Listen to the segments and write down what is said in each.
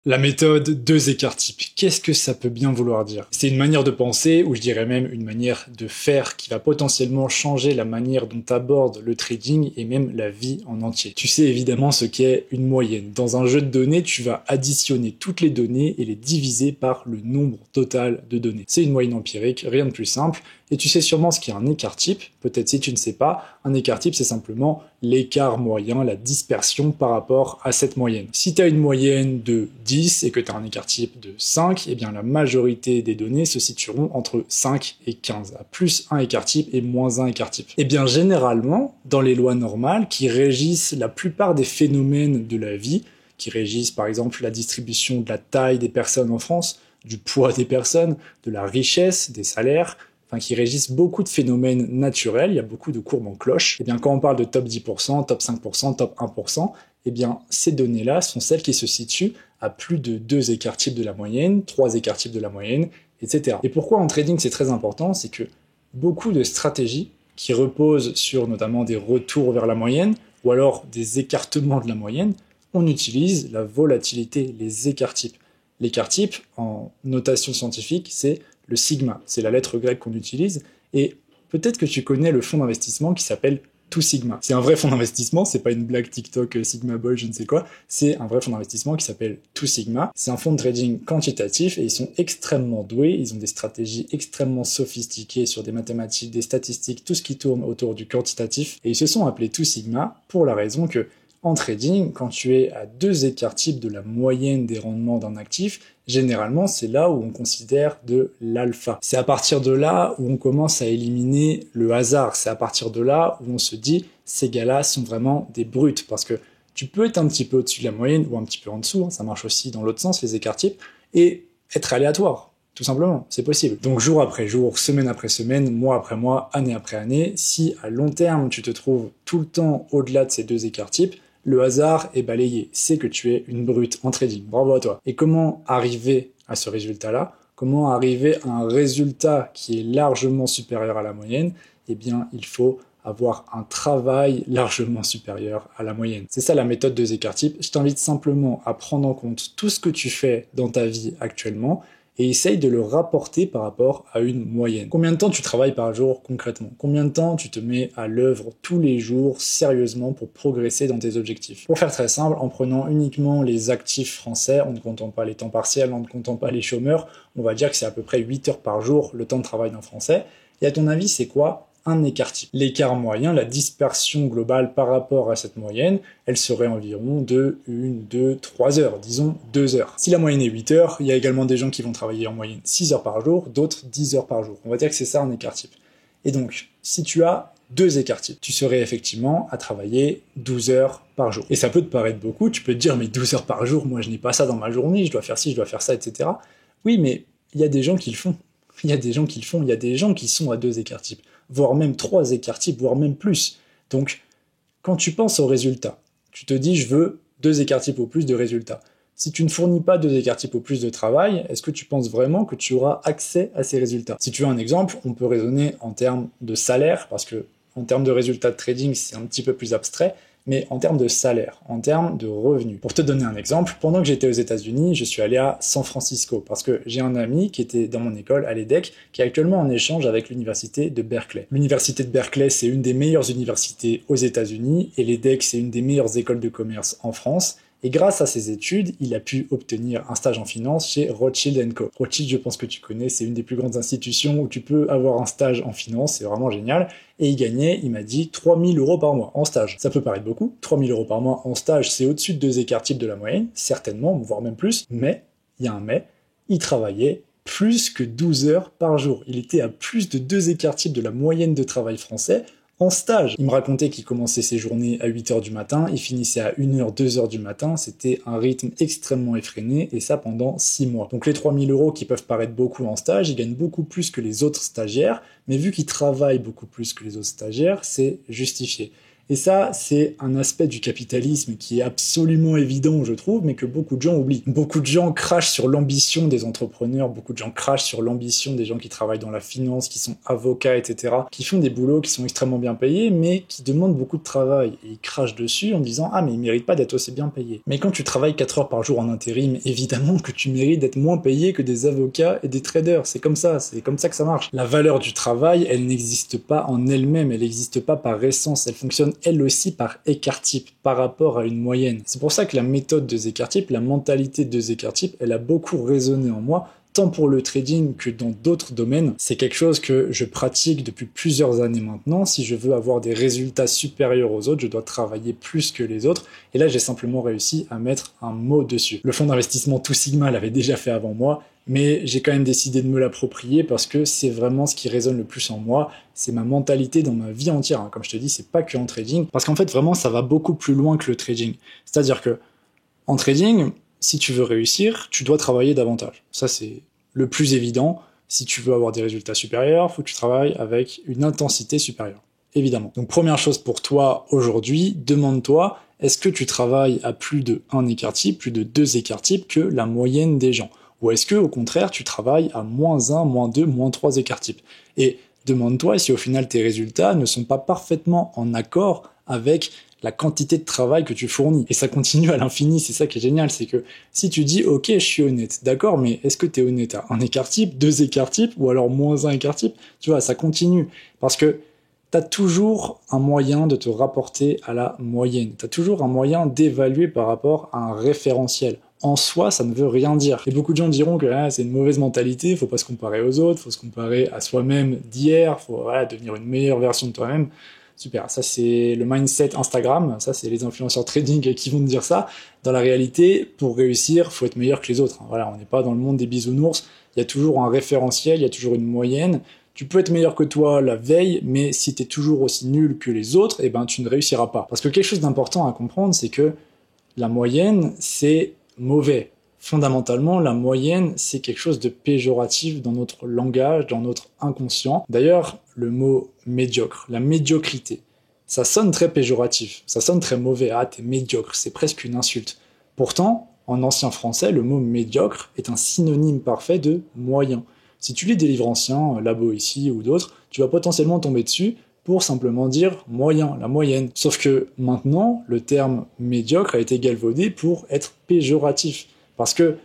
La méthode 2 écarts types, qu'est-ce que ça peut bien vouloir dire? C'est une manière de penser, ou je dirais même une manière de faire, qui va potentiellement changer la manière dont tu abordes le trading et même la vie en entier. Tu sais évidemment ce qu'est une moyenne. Dans un jeu de données, tu vas additionner toutes les données et les diviser par le nombre total de données. C'est une moyenne empirique, rien de plus simple. Et tu sais sûrement ce qu'est un écart type. Peut-être si tu ne sais pas, un écart type, c'est simplement l'écart moyen, la dispersion par rapport à cette moyenne. Si tu as une moyenne de 10 et que tu as un écart type de 5, eh bien la majorité des données se situeront entre 5 et 15, à plus un écart type et moins un écart type. Eh bien généralement, dans les lois normales qui régissent la plupart des phénomènes de la vie, qui régissent par exemple la distribution de la taille des personnes en France, du poids des personnes, de la richesse, des salaires, qui régissent beaucoup de phénomènes naturels, il y a beaucoup de courbes en cloche. Et bien quand on parle de top 10%, top 5%, top 1%, et bien ces données-là sont celles qui se situent à plus de 2 écarts types de la moyenne, 3 écarts types de la moyenne, etc. Et pourquoi en trading c'est très important, c'est que beaucoup de stratégies qui reposent sur notamment des retours vers la moyenne, ou alors des écartements de la moyenne, on utilise la volatilité, les écarts types. L'écart type, en notation scientifique, c'est le sigma, c'est la lettre grecque qu'on utilise, et peut-être que tu connais le fonds d'investissement qui s'appelle Two Sigma. C'est un vrai fonds d'investissement, c'est pas une blague TikTok Sigma Boy, je ne sais quoi, c'est un vrai fonds d'investissement qui s'appelle Two Sigma. C'est un fonds de trading quantitatif et ils sont extrêmement doués, ils ont des stratégies extrêmement sophistiquées sur des mathématiques, des statistiques, tout ce qui tourne autour du quantitatif, et ils se sont appelés Two Sigma pour la raison que en trading, quand tu es à 2 écarts types de la moyenne des rendements d'un actif, généralement, c'est là où on considère de l'alpha. C'est à partir de là où on commence à éliminer le hasard. C'est à partir de là où on se dit, ces gars-là sont vraiment des brutes. Parce que tu peux être un petit peu au-dessus de la moyenne ou un petit peu en dessous. Ça marche aussi dans l'autre sens, les écarts types. Et être aléatoire. Tout simplement, c'est possible. Donc jour après jour, semaine après semaine, mois après mois, année après année, si à long terme tu te trouves tout le temps au-delà de ces 2 écarts types, le hasard est balayé, c'est que tu es une brute en trading. Bravo à toi. Et comment arriver à ce résultat-là? Comment arriver à un résultat qui est largement supérieur à la moyenne? Eh bien, il faut avoir un travail largement supérieur à la moyenne. C'est ça la méthode 2 écarts types. Je t'invite simplement à prendre en compte tout ce que tu fais dans ta vie actuellement et essaye de le rapporter par rapport à une moyenne. Combien de temps tu travailles par jour concrètement? Combien de temps tu te mets à l'œuvre tous les jours sérieusement pour progresser dans tes objectifs? Pour faire très simple, en prenant uniquement les actifs français, en ne comptant pas les temps partiels, en ne comptant pas les chômeurs, on va dire que c'est à peu près 8 heures par jour le temps de travail d'un Français. Et à ton avis, c'est quoi un écart type? L'écart moyen, la dispersion globale par rapport à cette moyenne, elle serait environ de 1, 2, 3 heures, disons 2 heures. Si la moyenne est 8 heures, il y a également des gens qui vont travailler en moyenne 6 heures par jour, d'autres 10 heures par jour. On va dire que c'est ça un écart type. Et donc, si tu as 2 écarts types, tu serais effectivement à travailler 12 heures par jour. Et ça peut te paraître beaucoup, tu peux te dire mais 12 heures par jour, moi je n'ai pas ça dans ma journée, je dois faire ci, je dois faire ça, etc. Oui, mais il y a des gens qui le font. Il y a des gens qui le font, il y a des gens qui sont à 2 écarts types, voire même 3 écarts types, voire même plus. Donc, quand tu penses au résultat, tu te dis je veux 2 écarts types au plus de résultats. Si tu ne fournis pas 2 écarts types au plus de travail, est-ce que tu penses vraiment que tu auras accès à ces résultats? Si tu veux un exemple, on peut raisonner en termes de salaire, parce que en termes de résultats de trading, c'est un petit peu plus abstrait, mais en termes de salaire, en termes de revenus. Pour te donner un exemple, pendant que j'étais aux États-Unis, je suis allé à San Francisco parce que j'ai un ami qui était dans mon école à l'EDEC qui est actuellement en échange avec l'université de Berkeley. L'université de Berkeley, c'est une des meilleures universités aux États-Unis et l'EDEC, c'est une des meilleures écoles de commerce en France. Et grâce à ses études, il a pu obtenir un stage en finance chez Rothschild & Co. Rothschild, je pense que tu connais, c'est une des plus grandes institutions où tu peux avoir un stage en finance, c'est vraiment génial. Et il gagnait, il m'a dit, 3 000 € par mois en stage. Ça peut paraître beaucoup, 3 000 € par mois en stage, c'est au-dessus de 2 écarts types de la moyenne, certainement, voire même plus, mais, il y a un mais, il travaillait plus que 12 heures par jour. Il était à plus de 2 écarts types de la moyenne de travail français, en stage. Il me racontait qu'il commençait ses journées à 8 heures du matin, il finissait à 1 heure, 2 heures du matin, c'était un rythme extrêmement effréné, et ça pendant 6 mois. Donc les 3 000 € qui peuvent paraître beaucoup en stage, ils gagnent beaucoup plus que les autres stagiaires, mais vu qu'ils travaillent beaucoup plus que les autres stagiaires, c'est justifié. Et ça, c'est un aspect du capitalisme qui est absolument évident, je trouve, mais que beaucoup de gens oublient. Beaucoup de gens crachent sur l'ambition des entrepreneurs, beaucoup de gens crachent sur l'ambition des gens qui travaillent dans la finance, qui sont avocats, etc., qui font des boulots qui sont extrêmement bien payés, mais qui demandent beaucoup de travail. Et ils crachent dessus en disant « Ah, mais ils méritent pas d'être aussi bien payés. » Mais quand tu travailles 4 heures par jour en intérim, évidemment que tu mérites d'être moins payé que des avocats et des traders. C'est comme ça que ça marche. La valeur du travail, elle n'existe pas en elle-même, elle n'existe pas par essence, elle fonctionne elle aussi par écart-type, par rapport à une moyenne. C'est pour ça que la méthode de Zegar-type, la mentalité de Zegar-type, elle a beaucoup résonné en moi, tant pour le trading que dans d'autres domaines. C'est quelque chose que je pratique depuis plusieurs années maintenant. Si je veux avoir des résultats supérieurs aux autres, je dois travailler plus que les autres. Et là, j'ai simplement réussi à mettre un mot dessus. Le fonds d'investissement Two Sigma l'avait déjà fait avant moi, mais j'ai quand même décidé de me l'approprier parce que c'est vraiment ce qui résonne le plus en moi. C'est ma mentalité dans ma vie entière. Comme je te dis, c'est pas que en trading. Parce qu'en fait, vraiment, ça va beaucoup plus loin que le trading. C'est-à-dire que en trading, si tu veux réussir, tu dois travailler davantage. Ça, c'est le plus évident. Si tu veux avoir des résultats supérieurs, il faut que tu travailles avec une intensité supérieure. Évidemment. Donc, première chose pour toi aujourd'hui, demande-toi, est-ce que tu travailles à plus de 1 écart-type, plus de 2 écart-types que la moyenne des gens? Ou est-ce que, au contraire, tu travailles à -1, -2, -3 écart-types? Et demande-toi si au final tes résultats ne sont pas parfaitement en accord avec la quantité de travail que tu fournis. Et ça continue à l'infini, c'est ça qui est génial, c'est que si tu dis « Ok, je suis honnête », d'accord, mais est-ce que tu es honnête à 1 écart-type, 2 écart-types, ou alors -1 écart-type? Tu vois, ça continue. Parce que tu as toujours un moyen de te rapporter à la moyenne. Tu as toujours un moyen d'évaluer par rapport à un référentiel. En soi, ça ne veut rien dire. Et beaucoup de gens diront que c'est une mauvaise mentalité, faut pas se comparer aux autres, faut se comparer à soi-même d'hier, faut devenir une meilleure version de toi-même. Super, ça c'est le mindset Instagram, ça c'est les influenceurs trading qui vont te dire ça. Dans la réalité, pour réussir, faut être meilleur que les autres. Voilà, on n'est pas dans le monde des bisounours, il y a toujours un référentiel, il y a toujours une moyenne. Tu peux être meilleur que toi la veille, mais si tu es toujours aussi nul que les autres, tu ne réussiras pas. Parce que quelque chose d'important à comprendre, c'est que la moyenne, c'est mauvais. Fondamentalement, la moyenne, c'est quelque chose de péjoratif dans notre langage, dans notre inconscient. D'ailleurs, le mot médiocre, la médiocrité, ça sonne très péjoratif, ça sonne très mauvais. Ah, t'es médiocre, c'est presque une insulte. Pourtant, en ancien français, le mot médiocre est un synonyme parfait de moyen. Si tu lis des livres anciens, Labo ici ou d'autres, tu vas potentiellement tomber dessus pour simplement dire moyen, la moyenne. Sauf que maintenant, le terme médiocre a été galvaudé pour être péjoratif. Parce que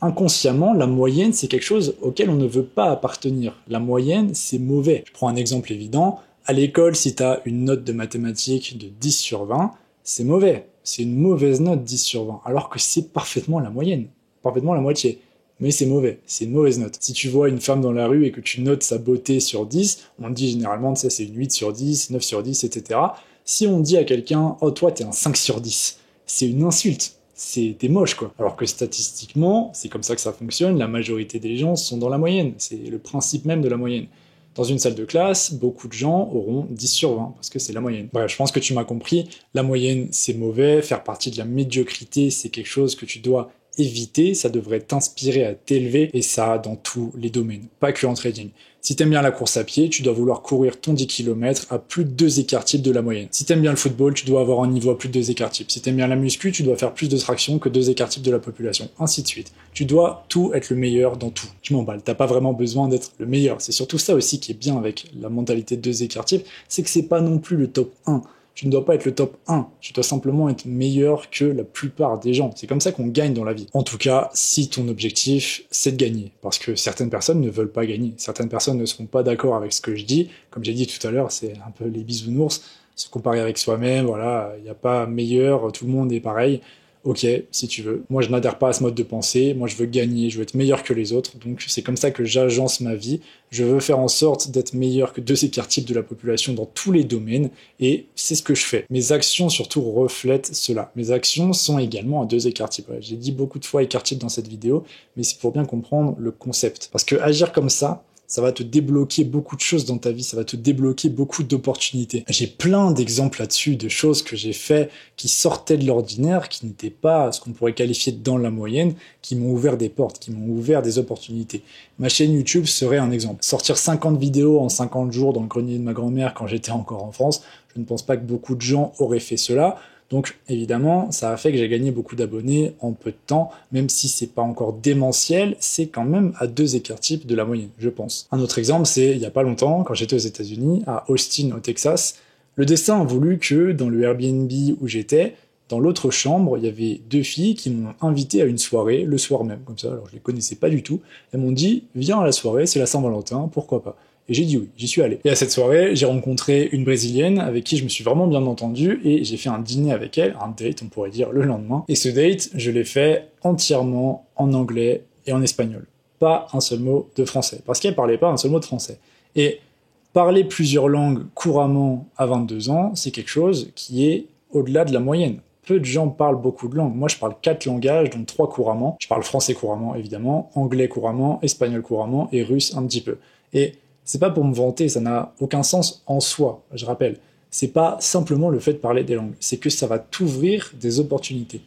inconsciemment, la moyenne, c'est quelque chose auquel on ne veut pas appartenir. La moyenne, c'est mauvais. Je prends un exemple évident. À l'école, si tu as une note de mathématiques de 10 sur 20, c'est mauvais. C'est une mauvaise note 10 sur 20, alors que c'est parfaitement la moyenne, parfaitement la moitié. Mais c'est mauvais, c'est une mauvaise note. Si tu vois une femme dans la rue et que tu notes sa beauté sur 10, on dit généralement, c'est une 8 sur 10, 9 sur 10, etc. Si on dit à quelqu'un, oh toi t'es un 5 sur 10, c'est une insulte. T'es moche quoi. Alors que statistiquement, c'est comme ça que ça fonctionne, la majorité des gens sont dans la moyenne. C'est le principe même de la moyenne. Dans une salle de classe, beaucoup de gens auront 10 sur 20, parce que c'est la moyenne. Bref, je pense que tu m'as compris, la moyenne c'est mauvais, faire partie de la médiocrité c'est quelque chose que tu dois éviter, ça devrait t'inspirer à t'élever, et ça dans tous les domaines, pas que en trading. Si t'aimes bien la course à pied, tu dois vouloir courir ton 10 km à plus de 2 écart-types de la moyenne. Si t'aimes bien le football, tu dois avoir un niveau à plus de 2 écart-types. Si t'aimes bien la muscu, tu dois faire plus de traction que 2 écart-types de la population, ainsi de suite. Tu dois tout être le meilleur dans tout. Tu m'emballes, t'as pas vraiment besoin d'être le meilleur. C'est surtout ça aussi qui est bien avec la mentalité de 2 écart-types, c'est que c'est pas non plus le top 1. Tu ne dois pas être le top 1, tu dois simplement être meilleur que la plupart des gens. C'est comme ça qu'on gagne dans la vie. En tout cas, si ton objectif, c'est de gagner. Parce que certaines personnes ne veulent pas gagner. Certaines personnes ne seront pas d'accord avec ce que je dis. Comme j'ai dit tout à l'heure, c'est un peu les bisounours. Se comparer avec soi-même, voilà, il n'y a pas meilleur, tout le monde est pareil. Ok, si tu veux. Moi, je n'adhère pas à ce mode de pensée. Moi, je veux gagner, je veux être meilleur que les autres. Donc, c'est comme ça que j'agence ma vie. Je veux faire en sorte d'être meilleur que 2 écart-types de la population dans tous les domaines. Et c'est ce que je fais. Mes actions, surtout, reflètent cela. Mes actions sont également à 2 écart-types. Ouais, j'ai dit beaucoup de fois écart-type dans cette vidéo, mais c'est pour bien comprendre le concept. Parce que agir comme ça va te débloquer beaucoup de choses dans ta vie, ça va te débloquer beaucoup d'opportunités. J'ai plein d'exemples là-dessus, de choses que j'ai fait qui sortaient de l'ordinaire, qui n'étaient pas ce qu'on pourrait qualifier de dans la moyenne, qui m'ont ouvert des portes, qui m'ont ouvert des opportunités. Ma chaîne YouTube serait un exemple. Sortir 50 vidéos en 50 jours dans le grenier de ma grand-mère quand j'étais encore en France, Je ne pense pas que beaucoup de gens auraient fait cela. Donc évidemment, ça a fait que j'ai gagné beaucoup d'abonnés en peu de temps, même si c'est pas encore démentiel, c'est quand même à 2 écarts types de la moyenne, je pense. Un autre exemple, c'est il y a pas longtemps, quand j'étais aux États-Unis, à Austin, au Texas, le destin a voulu que dans le Airbnb où j'étais, dans l'autre chambre, il y avait 2 filles qui m'ont invité à une soirée, le soir même, comme ça, alors je les connaissais pas du tout. Elles m'ont dit, viens à la soirée, c'est la Saint-Valentin, pourquoi pas. Et j'ai dit oui, j'y suis allé. Et à cette soirée, j'ai rencontré une Brésilienne avec qui je me suis vraiment bien entendu et j'ai fait un dîner avec elle, un date on pourrait dire, le lendemain. Et ce date, je l'ai fait entièrement en anglais et en espagnol. Pas un seul mot de français, parce qu'elle parlait pas un seul mot de français. Et parler plusieurs langues couramment à 22 ans, c'est quelque chose qui est au-delà de la moyenne. Peu de gens parlent beaucoup de langues. Moi, je parle 4 langages, dont 3 couramment. Je parle français couramment, évidemment, anglais couramment, espagnol couramment et russe un petit peu. Et c'est pas pour me vanter, ça n'a aucun sens en soi, je rappelle. C'est pas simplement le fait de parler des langues, c'est que ça va t'ouvrir des opportunités.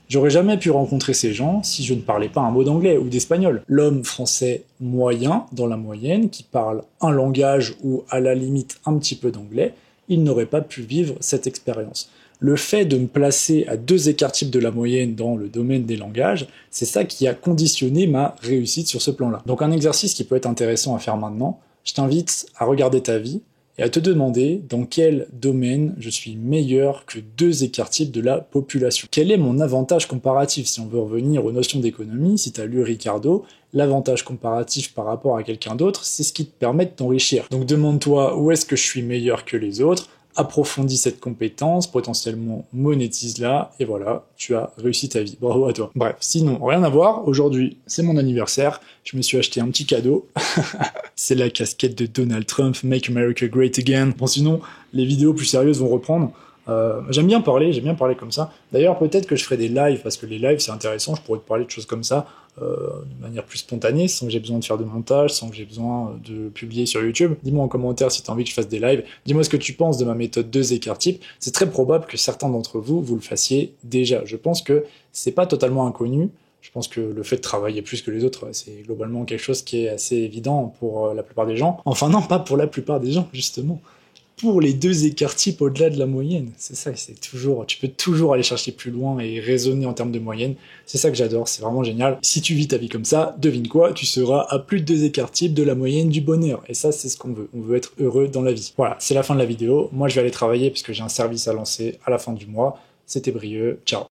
J'aurais jamais pu rencontrer ces gens si je ne parlais pas un mot d'anglais ou d'espagnol. L'homme français moyen, dans la moyenne, qui parle un langage ou à la limite un petit peu d'anglais, il n'aurait pas pu vivre cette expérience. Le fait de me placer à 2 écarts types de la moyenne dans le domaine des langages, c'est ça qui a conditionné ma réussite sur ce plan-là. Donc un exercice qui peut être intéressant à faire maintenant, je t'invite à regarder ta vie et à te demander dans quel domaine je suis meilleur que 2 écarts types de la population. Quel est mon avantage comparatif? Si on veut revenir aux notions d'économie, si tu as lu Ricardo, l'avantage comparatif par rapport à quelqu'un d'autre, c'est ce qui te permet de t'enrichir. Donc demande-toi où est-ce que je suis meilleur que les autres, approfondis cette compétence, potentiellement monétise-la, et voilà, tu as réussi ta vie. Bravo à toi. Bref, sinon, rien à voir, aujourd'hui, c'est mon anniversaire, je me suis acheté un petit cadeau, c'est la casquette de Donald Trump, Make America Great Again. Bon, sinon, les vidéos plus sérieuses vont reprendre. J'aime bien parler comme ça. D'ailleurs, peut-être que je ferai des lives, parce que les lives, c'est intéressant, je pourrais te parler de choses comme ça, de manière plus spontanée, sans que j'ai besoin de faire de montage, sans que j'ai besoin de publier sur YouTube. Dis-moi en commentaire si tu as envie que je fasse des lives. Dis-moi ce que tu penses de ma méthode 2 écarts types. C'est très probable que certains d'entre vous, vous le fassiez déjà. Je pense que c'est pas totalement inconnu. Je pense que le fait de travailler plus que les autres, c'est globalement quelque chose qui est assez évident pour la plupart des gens. Enfin non, pas pour la plupart des gens, justement. Pour les 2 écarts types au-delà de la moyenne. C'est ça, c'est toujours, tu peux toujours aller chercher plus loin et raisonner en termes de moyenne. C'est ça que j'adore, c'est vraiment génial. Si tu vis ta vie comme ça, devine quoi, tu seras à plus de 2 écarts types de la moyenne du bonheur. Et ça, c'est ce qu'on veut. On veut être heureux dans la vie. Voilà, c'est la fin de la vidéo. Moi, je vais aller travailler parce que j'ai un service à lancer à la fin du mois. C'était Brieux. Ciao.